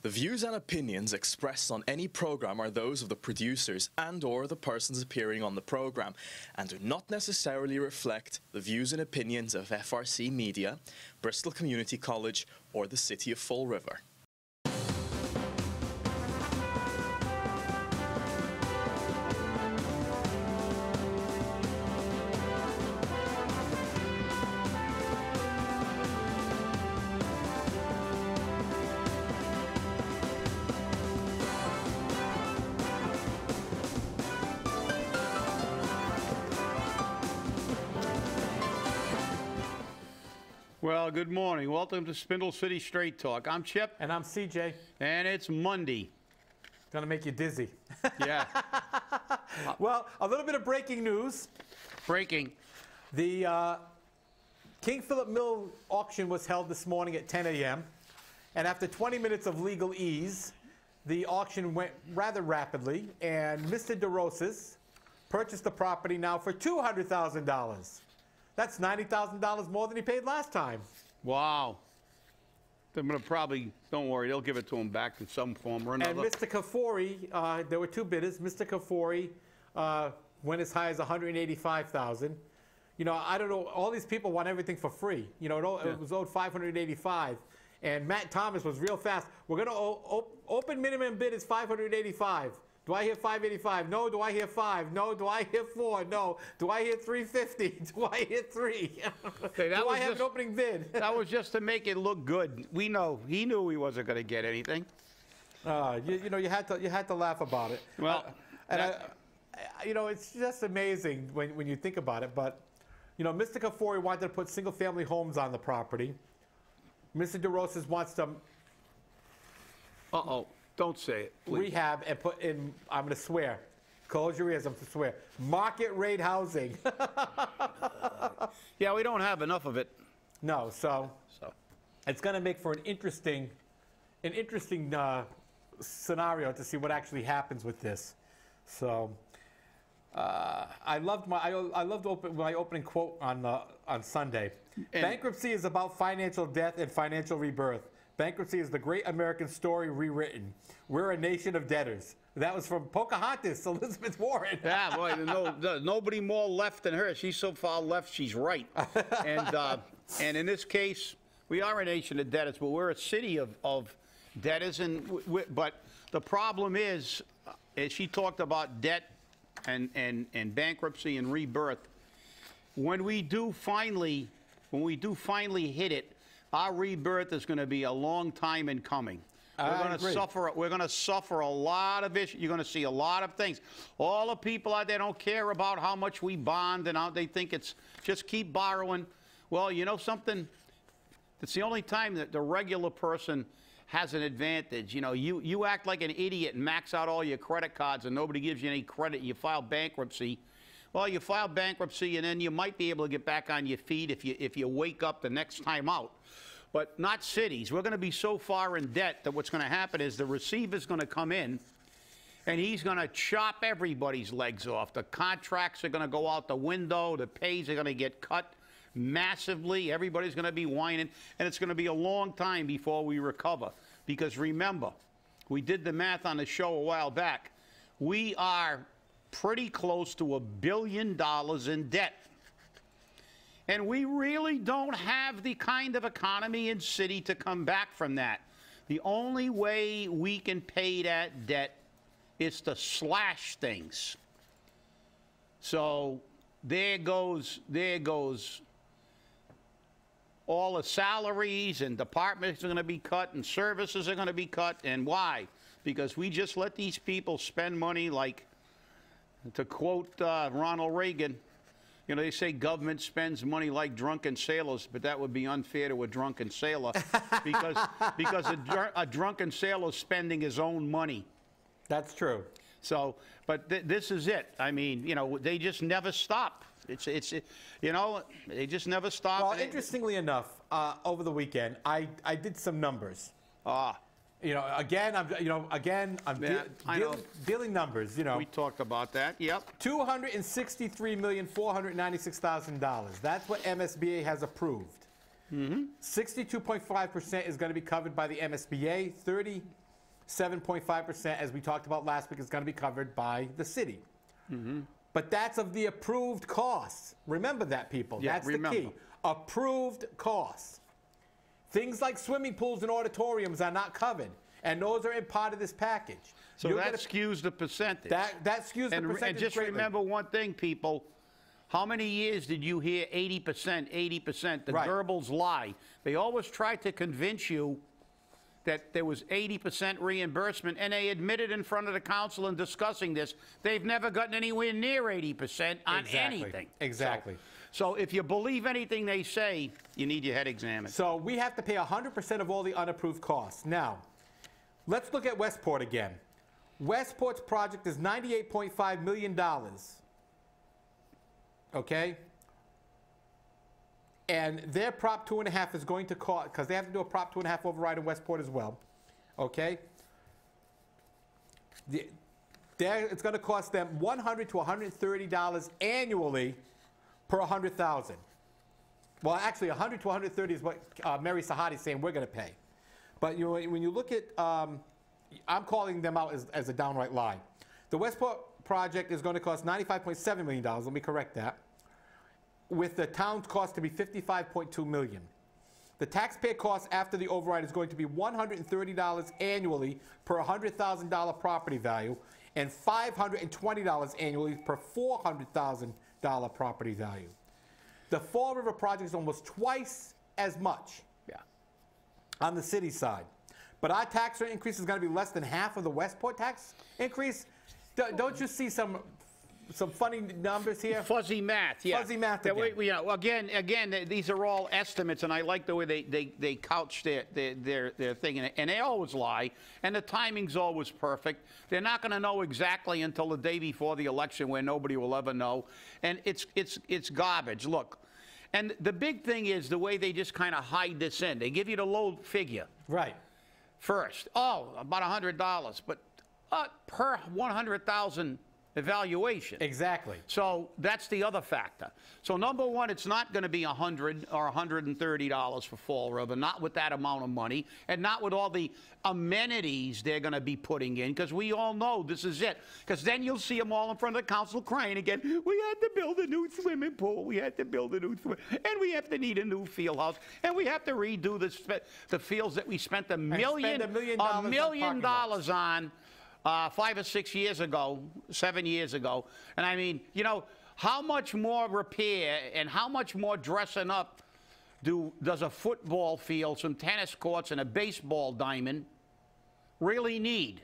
The views and opinions expressed on any program are those of the producers and/or the persons appearing on the program and do not necessarily reflect the views and opinions of FRC Media, Bristol Community College, or the City of Fall River. Well, good morning. Welcome to Spindle City Straight Talk. I'm Chip. And I'm CJ. And it's Monday. It's going to make you dizzy. Yeah. Well, a little bit of breaking news. Breaking. The King Philip Mill auction was held this morning at 10 a.m. And after 20 minutes of legal ease, the auction went rather rapidly. And Mr. DeRosas purchased the property now for $200,000. That's $90,000 more than he paid last time. Wow. They're going to probably, don't worry, they'll give it to him back in some form or another. And Mr. Kafori, there were two bidders. Mr. Kafori went as high as $185,000. You know, I don't know, all these people want everything for free. You know, it was owed $585. And Matt Thomas was real fast. We're going to open minimum bid is $585. Do I hear 585? No. Do I hear 5? No. Do I hear 4? No. Do I hear 350? Do I hear 3? Okay, Do I have an opening bid? That was just to make it look good. We know he knew he wasn't going to get anything. You know, you had to laugh about it. Well, you know, it's just amazing when you think about it. But you know, Mr. Kafori wanted to put single-family homes on the property. Mr. DeRosas wants to. Don't say it, please. Rehab and put in, I'm going to swear. Close your ears, I'm going to swear. Market rate housing. Yeah, we don't have enough of it. No, so it's going to make for an interesting scenario to see what actually happens with this. So I loved my opening quote on Sunday. Bankruptcy is about financial death and financial rebirth. Bankruptcy is the great American story rewritten. We're a nation of debtors. That was from Pocahontas, Elizabeth Warren. Yeah, boy, nobody more left than her. She's so far left, she's right. And in this case, we are a nation of debtors, but we're a city of debtors. But the problem is, as she talked about debt and bankruptcy and rebirth, when we do finally hit it, our rebirth is going to be a long time in coming. We're going to suffer a lot of issues. You're going to see a lot of things. All the people out there don't care about how much we bond and how they think it's just keep borrowing. Well, you know something? It's the only time that the regular person has an advantage. You know, you act like an idiot and max out all your credit cards and nobody gives you any credit. You file bankruptcy. Well, you file bankruptcy and then you might be able to get back on your feet if you wake up the next time out. But not cities. We're going to be so far in debt that what's going to happen is the receiver's going to come in and he's going to chop everybody's legs off. The contracts are going to go out the window. The pays are going to get cut massively. Everybody's going to be whining. And it's going to be a long time before we recover. Because remember, we did the math on the show a while back. We are pretty close to $1 billion in debt. And we really don't have the kind of economy and city to come back from that. The only way we can pay that debt is to slash things. So there goes all the salaries, and departments are going to be cut and services are going to be cut. And why? Because we just let these people spend money like, to quote Ronald Reagan, you know, they say government spends money like drunken sailors, but that would be unfair to a drunken sailor because a drunken sailor is spending his own money. That's true. So, but this is it. I mean, you know, they just never stop. You know, they just never stop. Well, interestingly enough, over the weekend, I did some numbers. You know, again, I'm dealing numbers. You know, we talked about that. Yep. $263,496,000. That's what MSBA has approved. 62.5% is going to be covered by the MSBA. 7.5%, as we talked about last week, is going to be covered by the city. But that's of the approved costs. Remember that, people. Yeah, That's remember. the key. Approved costs. Things like swimming pools and auditoriums are not covered, and those are in part of this package. So You're that gonna- skews the percentage. that skews the and percentage just greatly. remember one thing, people. How many years did you hear 80%, 80%? The Right. Goebbels lie. They always tried to convince you that there was 80% reimbursement, and they admitted in front of the council in discussing this, they've never gotten anywhere near 80% on Exactly. anything. Exactly. So if you believe anything they say, you need your head examined. So we have to pay 100% of all the unapproved costs. Now, let's look at Westport again. Westport's project is $98.5 million. Okay? And their Prop 2.5 is going to cost, because they have to do a Prop 2.5 override in Westport as well. Okay? It's going to cost them $100 to $130 annually per 100,000. Well, actually, 100 to 130 is what Mary Sahadi is saying we're going to pay. But you know, when you look at, I'm calling them out as a downright lie. The Westport project is going to cost $95.7 million. Let me correct that. With the town's cost to be $55.2 million. The taxpayer cost after the override is going to be $130 annually per $100,000 property value, and $520 annually per $400,000 property value. The Fall River project is almost twice as much on the city side. But our tax rate increase is going to be less than half of the Westport tax increase. Don't you see some funny numbers here? Fuzzy math, yeah. Fuzzy math That again. again, these are all estimates, and I like the way they couch their thing, and they always lie, and the timing's always perfect. They're not going to know exactly until the day before the election, where nobody will ever know, and it's garbage. Look, and the big thing is the way they just kind of hide this in. They give you the low figure Right. first. Oh, about $100, but per 100,000 evaluation. Exactly. So that's the other factor. So number one, it's not going to be $100 or $130 for Fall River, not with that amount of money, and not with all the amenities they're going to be putting in, because we all know this is it. Because then you'll see them all in front of the council crying again, we had to build a new swimming pool, we had to build a new and we have to need a new field house, and we have to redo the fields that we spent $1 million on 5 or 6 years ago, 7 years ago. And I mean, you know, how much more repair and how much more dressing up does a football field, some tennis courts, and a baseball diamond really need?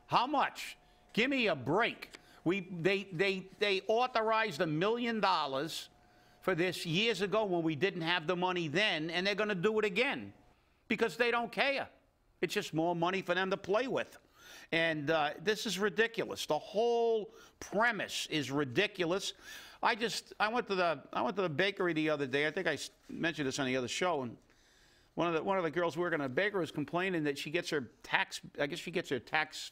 How much? Give me a break. They authorized $1 million for this years ago when we didn't have the money then, and they're going to do it again because they don't care. It's just more money for them to play with. And this is ridiculous. The whole premise is ridiculous. I went to the bakery the other day. I think I mentioned this on the other show, and one of the girls working at a bakery was complaining that she gets her tax. I guess she gets her tax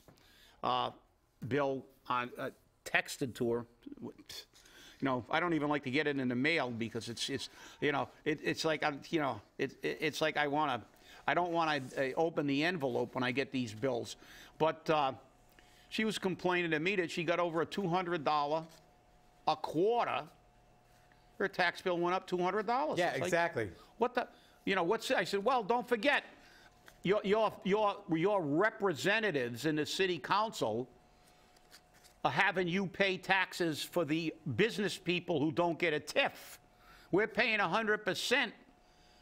bill on texted to her. You know, I don't even like to get it in the mail because it's you know, it's like it's like I don't want to open the envelope when I get these bills. But she was complaining to me that she got over a $200 a quarter. Her tax bill went up $200. Yeah, It's like, exactly. what the, you know, what's, I said, well, don't forget, your representatives in the city council are having you pay taxes for the business people who don't get a TIF. We're paying 100%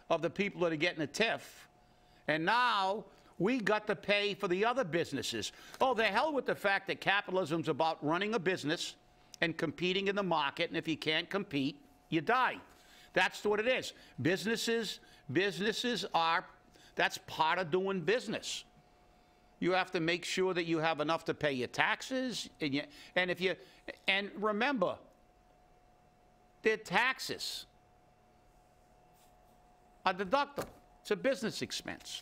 of the people that are getting a TIF. And now we got to pay for the other businesses. Oh, the hell with the fact that capitalism's about running a business and competing in the market, and if you can't compete, you die. That's what it is. Businesses are, that's part of doing business. You have to make sure that you have enough to pay your taxes, and remember, their taxes are deductible. It's a business expense.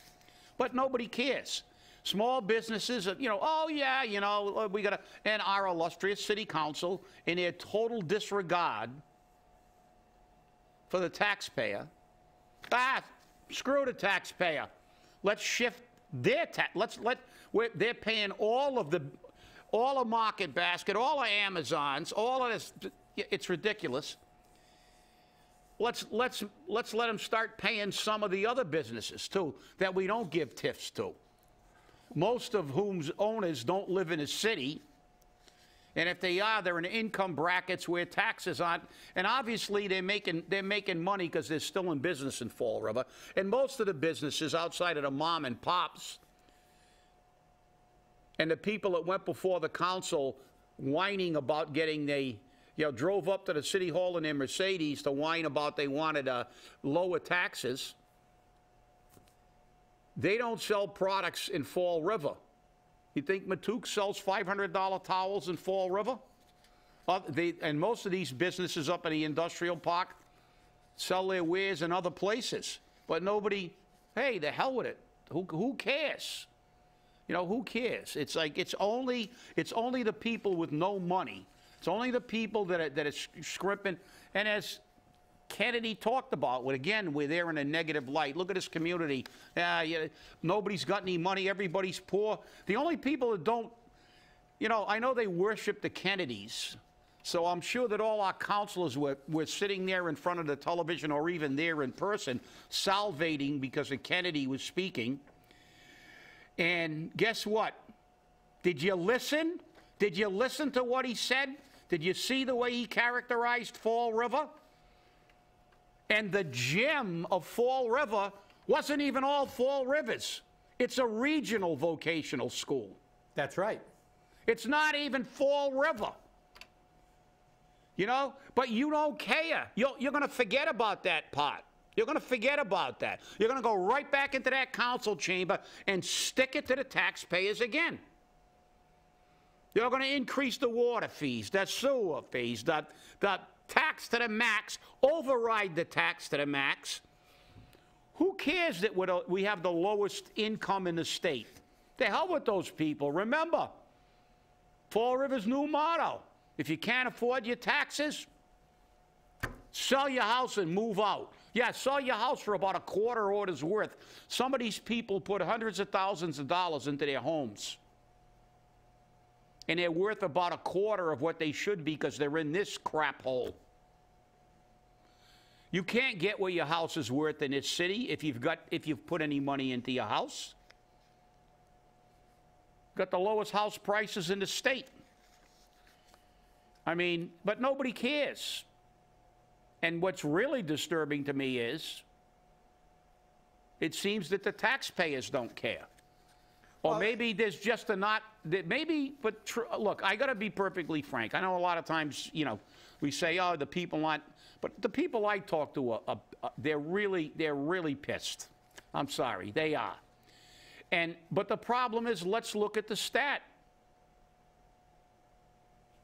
But nobody cares. Small businesses, you know, oh yeah, you know, we got to, and our illustrious city council, in their total disregard for the taxpayer, screw the taxpayer. Let's shift they're paying all of Market Basket, all of Amazon's, all of this. It's ridiculous. Let's let them start paying some of the other businesses too that we don't give TIFs to. Most of whom's owners don't live in a city, and if they are, they're in income brackets where taxes aren't. And obviously, they're making money because they're still in business in Fall River. And most of the businesses outside of the mom and pops and the people that went before the council whining about getting drove up to the city hall in their Mercedes to whine about they wanted lower taxes. They don't sell products in Fall River. You think Matouk sells $500 towels in Fall River? And most of these businesses up in the industrial park sell their wares in other places. But nobody, hey, the hell with it. Who cares? Who cares? It's like it's only the people with no money. It's only the people that are scrimping. And as Kennedy talked about, we're there in a negative light. Look at this community. Nobody's got any money. Everybody's poor. The only people that don't, I know they worship the Kennedys. So I'm sure that all our councilors were sitting there in front of the television or even there in person, salivating because the Kennedy was speaking. And guess what? Did you listen? Did you listen to what he said? Did you see the way he characterized Fall River? And the gem of Fall River wasn't even all Fall Rivers. It's a regional vocational school. That's right. It's not even Fall River. But you don't care. You're going to forget about that part. You're going to forget about that. You're going to go right back into that council chamber and stick it to the taxpayers again. You're going to increase the water fees, the sewer fees, the tax to the max, override the tax to the max. Who cares that we have the lowest income in the state? The hell with those people. Remember, Fall River's new motto: if you can't afford your taxes, sell your house and move out. Yeah, sell your house for about a quarter of what it's worth. Some of these people put hundreds of thousands of dollars into their homes. And they're worth about a quarter of what they should be because they're in this crap hole. You can't get what your house is worth in this city if you've put any money into your house. Got the lowest house prices in the state. But nobody cares. And what's really disturbing to me is it seems that the taxpayers don't care. Or maybe there's just look, I got to be perfectly frank. I know a lot of times, we say, oh, the people aren't, but the people I talk to, they're really pissed. I'm sorry, they are. But the problem is, let's look at the stat.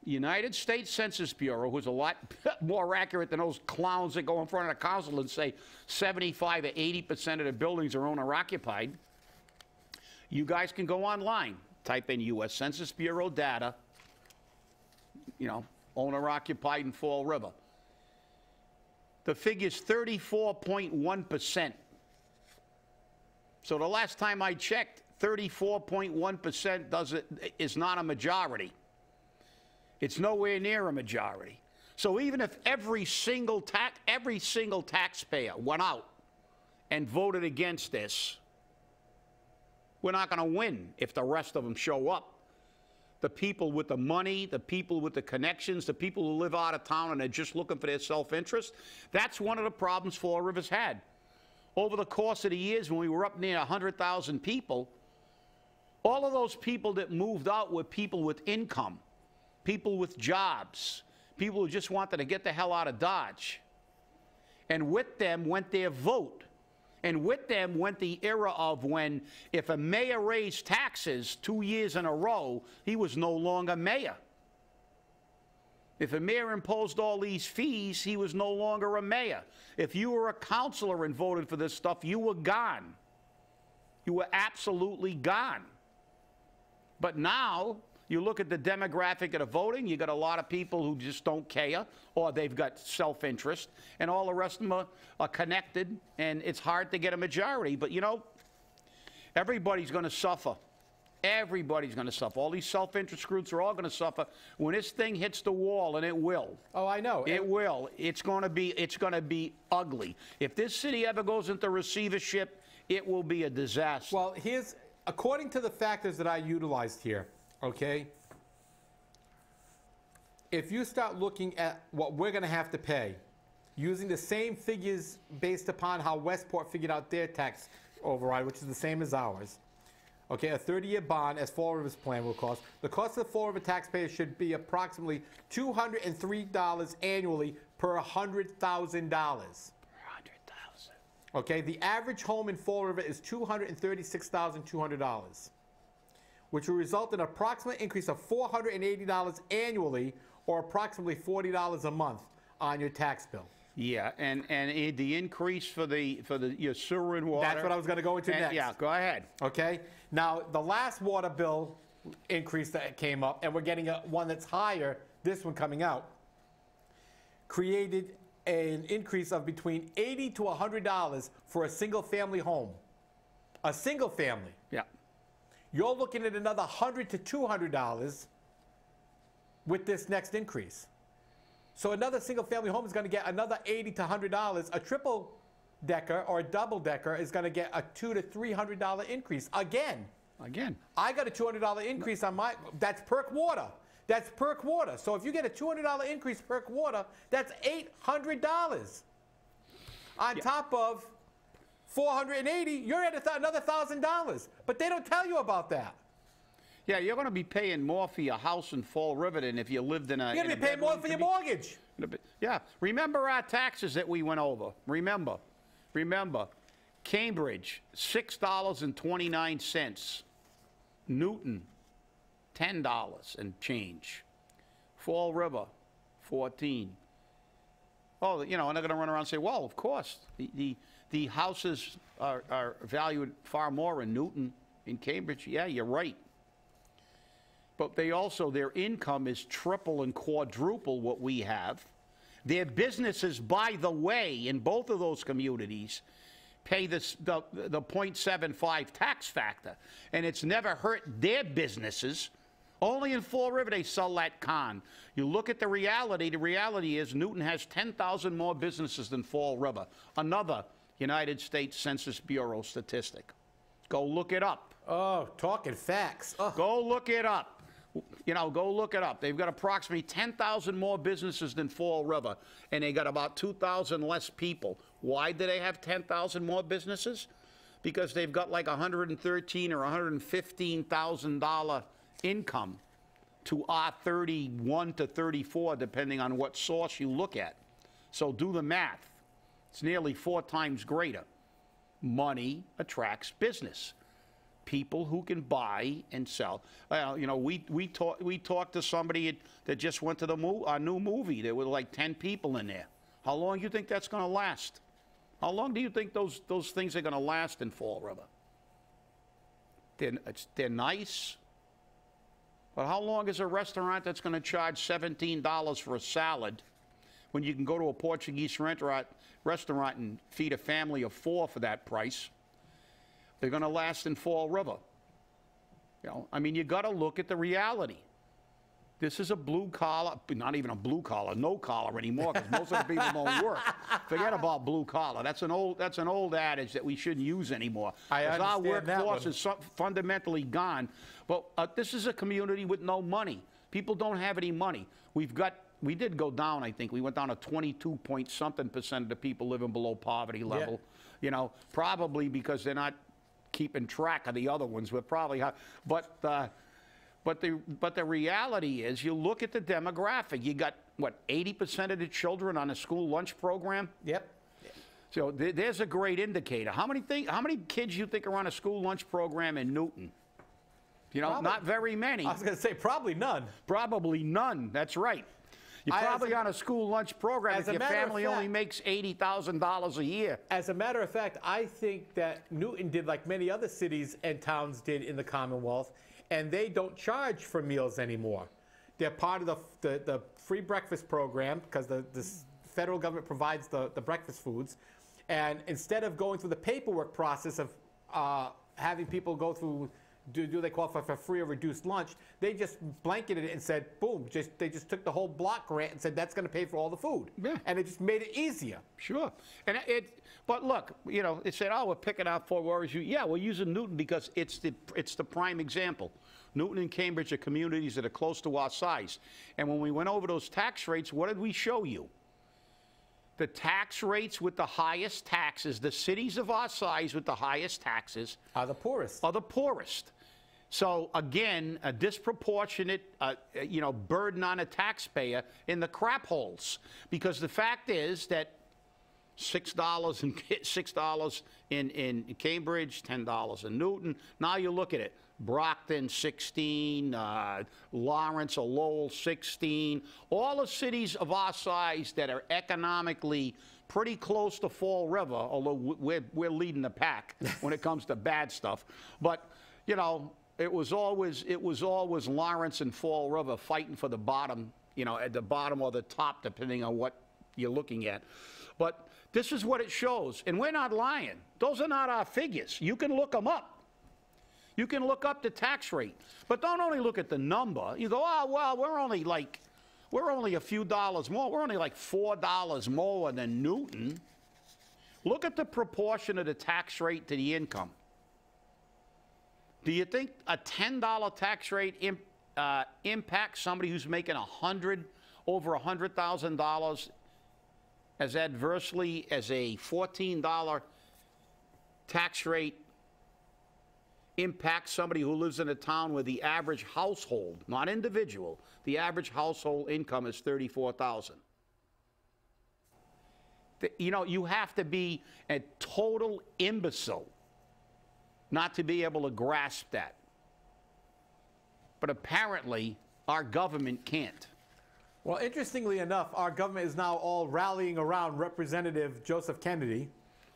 United States Census Bureau, who's a lot more accurate than those clowns that go in front of the council and say 75 or 80% of the buildings are owner-occupied. You guys can go online, type in U.S. Census Bureau data, owner-occupied in Fall River. The figure's 34.1%. So the last time I checked, 34.1% is not a majority. It's nowhere near a majority. So even if every single taxpayer went out and voted against this, we're not going to win if the rest of them show up. The people with the money, the people with the connections, the people who live out of town and are just looking for their self-interest, that's one of the problems Fall River's had. Over the course of the years, when we were up near 100,000 people, all of those people that moved out were people with income, people with jobs, people who just wanted to get the hell out of Dodge. And with them went their vote. And with them went the era of when, if a mayor raised taxes 2 years in a row, he was no longer mayor. If a mayor imposed all these fees, he was no longer a mayor. If you were a councilor and voted for this stuff, you were gone. You were absolutely gone. But now, you look at the demographic of the voting, you got a lot of people who just don't care, or they've got self-interest, and all the rest of them are connected, and it's hard to get a majority. But, Everybody's going to suffer. Everybody's going to suffer. All these self-interest groups are all going to suffer when this thing hits the wall, and it will. Oh, I know. It will. It's going to be ugly. If this city ever goes into receivership, it will be a disaster. Well, according to the factors that I utilized here, okay, if you start looking at what we're going to have to pay, using the same figures based upon how Westport figured out their tax override, which is the same as ours, okay, a 30-year bond, as Fall River's plan will cost. The cost of the Fall River taxpayer should be approximately $203 annually per $100,000. Okay, the average home in Fall River is $236,200, which will result in an approximate increase of $480 annually, or approximately $40 a month on your tax bill. Yeah, and the increase for your sewer and water. That's what I was going to go into next. Yeah, go ahead. Okay, now the last water bill increase that came up, and we're getting one that's higher, this one coming out, created an increase of between $80 to $100 for a single family home. A single family. Yeah. You're looking at another $100 to $200 with this next increase. So another single family home is going to get another $80 to $100. A triple decker or a double decker is going to get a $200 to $300 increase again. I got a $200 increase on that's per quarter. That's per quarter. So if you get a $200 increase per quarter, that's $800. On top of $480, you're at another $1,000. But they don't tell you about that. Yeah, you're going to be paying more for your house in Fall River than if you lived in a. You're going to be paying more for your mortgage. Yeah. Remember our taxes that we went over. Remember. Cambridge, $6.29. Newton, $10 and change. Fall River, $14. Oh, and they're going to run around and say, well, of course, the houses are valued far more in Newton, in Cambridge. Yeah, you're right. But their income is triple and quadruple what we have. Their businesses, by the way, in both of those communities, pay the 0.75 tax factor. And it's never hurt their businesses. Only in Fall River they sell that con. You look at the reality is Newton has 10,000 more businesses than Fall River. Another United States Census Bureau statistic. Go look it up. Oh, talking facts. Oh. Go look it up. Go look it up. They've got approximately 10,000 more businesses than Fall River, and they got about 2,000 less people. Why do they have 10,000 more businesses? Because they've got like $113,000 or $115,000 income to our 31 to 34, depending on what source you look at. So do the math. It's nearly 4 times greater. Money attracts business. People who can buy and sell. We talked to somebody that just went to our new movie. There were like 10 people in there. How long do you think that's going to last? How long do you think those things are going to last in Fall River? They're nice. But how long is a restaurant that's going to charge $17 for a salad when you can go to a Portuguese restaurant and feed a family of 4 for that price? They're going to last in Fall River. You got to look at the reality. This is a blue collar, not even a blue collar, no collar anymore, because most of the people don't work. Forget about blue collar. That's an old adage that we shouldn't use anymore. Our workforce is fundamentally gone. But this is a community with no money. People don't have any money. We did go down, I think. We went down to 22-point-something% of the people living below poverty level. Yeah. Probably because they're not keeping track of the other ones. We're probably, but the reality is, you look at the demographic. You got 80% of the children on a school lunch program. Yep. So there's a great indicator. How many kids you think are on a school lunch program in Newton? Probably, not very many. I was going to say probably none. Probably none. That's right. You're probably on a school lunch program if your family only makes $80,000 a year. As a matter of fact, I think that Newton did like many other cities and towns did in the Commonwealth, and they don't charge for meals anymore. They're part of the free breakfast program because the federal government provides the breakfast foods. And instead of going through the paperwork process of having people go through, do they qualify for free or reduced lunch? They just blanketed it and said, boom, they just took the whole block grant and said that's going to pay for all the food. Yeah. And it just made it easier. Sure. But look, you know, it said, oh, we're picking out Fort Worth. Yeah, we're using Newton because it's the prime example. Newton and Cambridge are communities that are close to our size. And when we went over those tax rates, what did we show you? The tax rates with the highest taxes, the cities of our size with the highest taxes Are the poorest. are the poorest. So again, a disproportionate, burden on a taxpayer in the crap holes. Because the fact is that $6 in Cambridge, $10 in Newton. Now you look at it. Brockton, 16, Lawrence or Lowell, 16. All the cities of our size that are economically pretty close to Fall River, although we're leading the pack when it comes to bad stuff. But, you know, it was always Lawrence and Fall River fighting for the bottom, you know, at the bottom or the top, depending on what you're looking at. But this is what it shows. And we're not lying. Those are not our figures. You can look them up. You can look up the tax rate. But don't only look at the number. You go, oh, well, we're only a few dollars more. We're only like $4 more than Newton. Look at the proportion of the tax rate to the income. Do you think a $10 tax rate impacts somebody who's making over $100,000 as adversely as a $14 tax rate impacts somebody who lives in a town where the average household, not individual, the average household income is $34,000? You know, you have to be a total imbecile not to be able to grasp that. But apparently, our government can't. Well, interestingly enough, our government is now all rallying around Representative Joseph Kennedy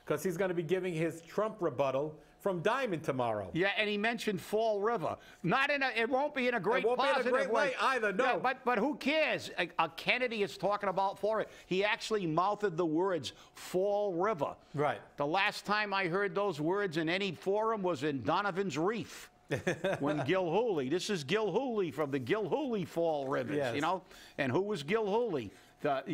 because he's going to be giving his Trump rebuttal from Diamond tomorrow. Yeah, and he mentioned Fall River. It won't be in a great positive way. It won't be in a great way either, no. Yeah, but who cares? Kennedy is talking about Fall River. He actually mouthed the words Fall River. Right. The last time I heard those words in any forum was in Donovan's Reef. When Gil Hooley, this is Gil Hooley from the Gil Hooley Fall Rivers, yes. You know? And who was Gil Hooley? The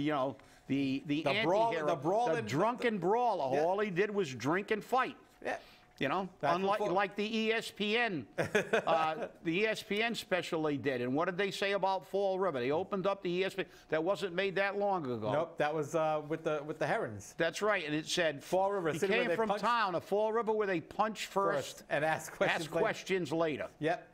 anti-hero, the drunken brawler. Yeah. All he did was drink and fight. Yeah. You know, That's like the ESPN, the ESPN special they did. And what did they say about Fall River? They opened up the ESPN. That wasn't made that long ago. Nope, that was with the Herons. That's right, and it said Fall River. He came from town, a Fall River where they punch first and ask questions later. Yep.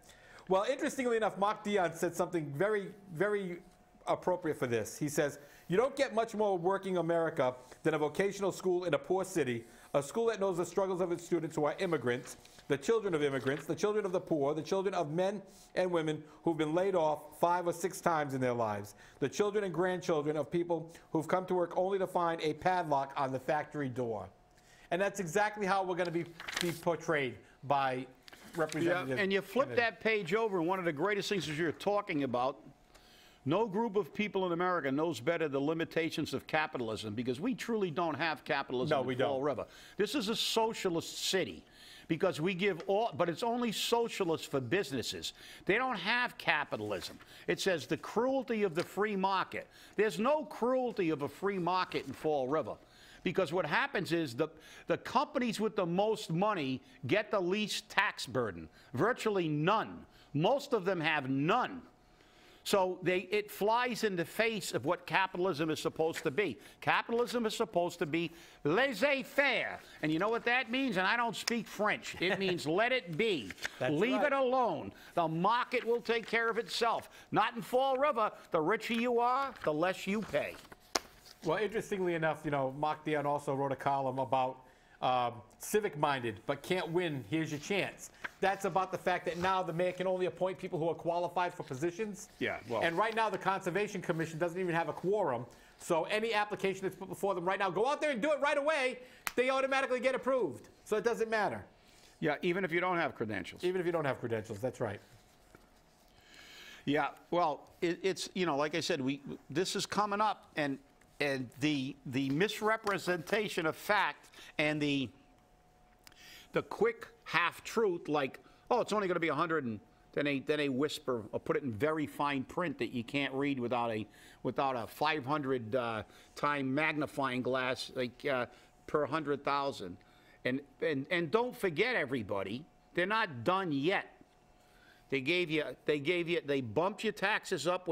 Well, interestingly enough, Mark Dion said something very, very appropriate for this. He says, "You don't get much more working America than a vocational school in a poor city, a school that knows the struggles of its students who are immigrants, the children of immigrants, the children of the poor, the children of men and women who've been laid off 5 or 6 times in their lives, the children and grandchildren of people who've come to work only to find a padlock on the factory door." And that's exactly how we're going to be portrayed by Representative. Yeah, and you flip that page over, and one of the greatest things that you're talking about, no group of people in America knows better the limitations of capitalism, because we truly don't have capitalism in Fall River. This is a socialist city because we give all, but it's only socialist for businesses. They don't have capitalism. It says the cruelty of the free market. There's no cruelty of a free market in Fall River. Because what happens is the companies with the most money get the least tax burden. Virtually none. Most of them have none. So it flies in the face of what capitalism is supposed to be. Capitalism is supposed to be laissez-faire. And you know what that means? And I don't speak French. It means let it be. Leave it alone. The market will take care of itself. Not in Fall River. The richer you are, the less you pay. Well, interestingly enough, you know, Mark Dion also wrote a column about civic-minded, but can't win, here's your chance. That's about the fact that now the mayor can only appoint people who are qualified for positions. Yeah, well. And right now the Conservation Commission doesn't even have a quorum. So any application that's put before them right now, go out there and do it right away, they automatically get approved. So it doesn't matter. Yeah, even if you don't have credentials. Even if you don't have credentials, that's right. Yeah, well, it's, you know, like I said, this is coming up, and the misrepresentation of fact and the quick half-truth like, oh, it's only going to be 100 and then they whisper or put it in very fine print that you can't read without a 500 time magnifying glass like per 100,000. And don't forget, everybody, they're not done yet. They bumped your taxes up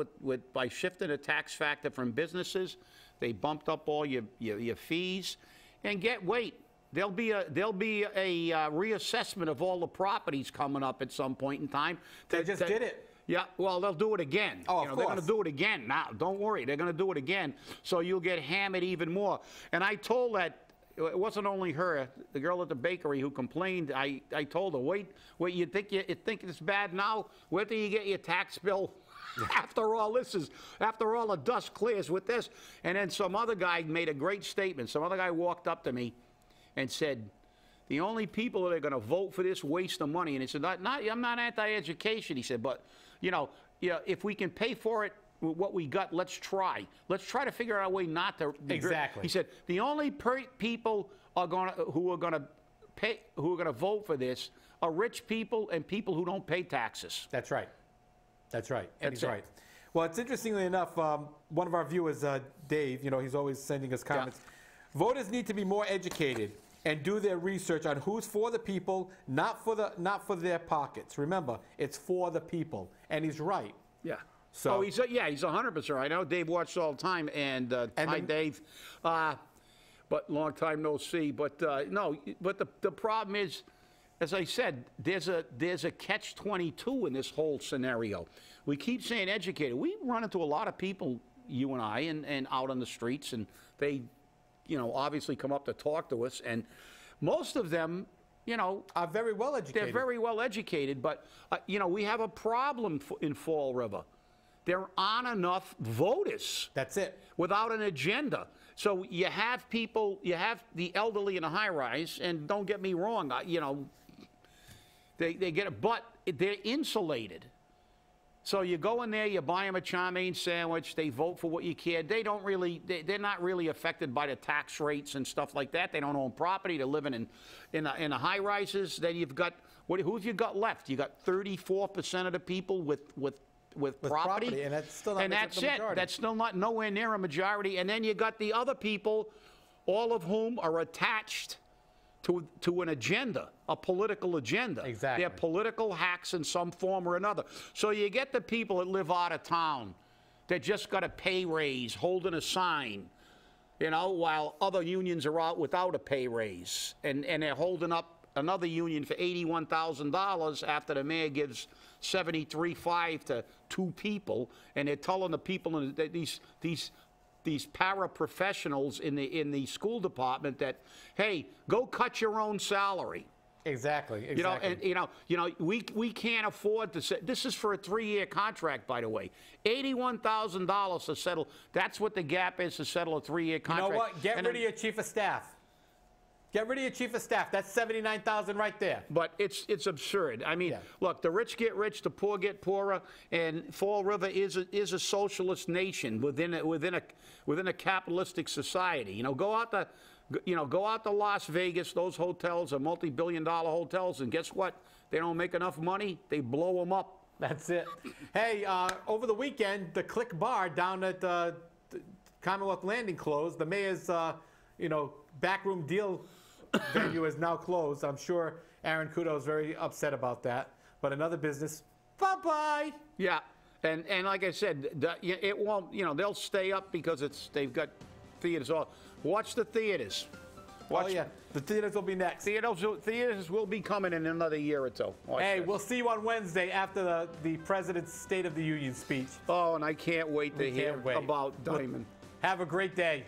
by shifting the tax factor from businesses. They bumped up all your fees, and wait. There'll be a reassessment of all the properties coming up at some point in time. They just did it. Yeah, well, they'll do it again. Oh, of course. They're going to do it again. Now, don't worry. They're going to do it again, so you'll get hammered even more. And I told that, it wasn't only her, the girl at the bakery who complained. I told her, wait, you think it's bad now? Wait till you get your tax bill. After all the dust clears with this. And then some other guy made a great statement. Some other guy walked up to me and said, the only people that are going to vote for this waste of money, and he said, I'm not anti-education, he said, but, if we can pay for it, what we got, let's try. Let's try to figure out a way not to. Exactly. He said, the only people who are going to vote for this are rich people and people who don't pay taxes. That's right. That's right. And That's he's it. right. Well, it's interestingly enough, one of our viewers, Dave, he's always sending us comments. Yeah. Voters need to be more educated and do their research on who's for the people, not for their pockets. Remember, it's for the people, and he's right. Yeah. So he's 100% right. I know Dave watched all the time, and hi, Dave. But long time no see. But no. But the problem is, as I said, there's a catch-22 in this whole scenario. We keep saying educated. We run into a lot of people, you and I, and out on the streets, and they, obviously come up to talk to us, and most of them, are very well educated. They're very well educated, but we have a problem in Fall River. There aren't enough voters. That's it. Without an agenda. So you have the elderly in a high-rise, and don't get me wrong, they get it, but they're insulated. So you go in there, you buy them a chow mein sandwich, they vote for what you care. They're not really affected by the tax rates and stuff like that. They don't own property. They're living in the high-rises. Then you've got, who have you got left? You got 34% of the people with property, and that's still not and that's the majority. That's still not nowhere near a majority. And then you got the other people, all of whom are attached to an agenda, a political agenda. Exactly. They're political hacks in some form or another. So you get the people that live out of town that just got a pay raise, holding a sign, while other unions are out without a pay raise, and they're holding up another union for $81,000 after the mayor gives $73,500 to 2 people, and they're telling the people that these paraprofessionals in the school department that, hey, go cut your own salary. Exactly. We can't afford to say, this is for a 3-year contract, by the way. $81,000 to settle. That's what the gap is to settle a 3-year contract. You know what? Get rid of your chief of staff. Get rid of your chief of staff. That's $79,000 right there. But it's absurd. I mean, Yeah. Look, the rich get rich, the poor get poorer, and Fall River is a socialist nation within a capitalistic society. Go out to Las Vegas. Those hotels are multi-billion-dollar hotels, and guess what? They don't make enough money. They blow them up. That's it. Hey, over the weekend, the Click Bar down at the Commonwealth Landing closed. The mayor's, backroom deal venue is now closed. I'm sure Aaron Kudo is very upset about that. But another business, bye-bye. Yeah, and like I said, it won't. They'll stay up because they've got theaters all. Watch the theaters. Oh yeah, the theaters will be next. Theaters will be coming in another year or two. Hey, we'll see you on Wednesday after the President's State of the Union speech. Oh, and I can't wait to hear about Diamond. Have a great day.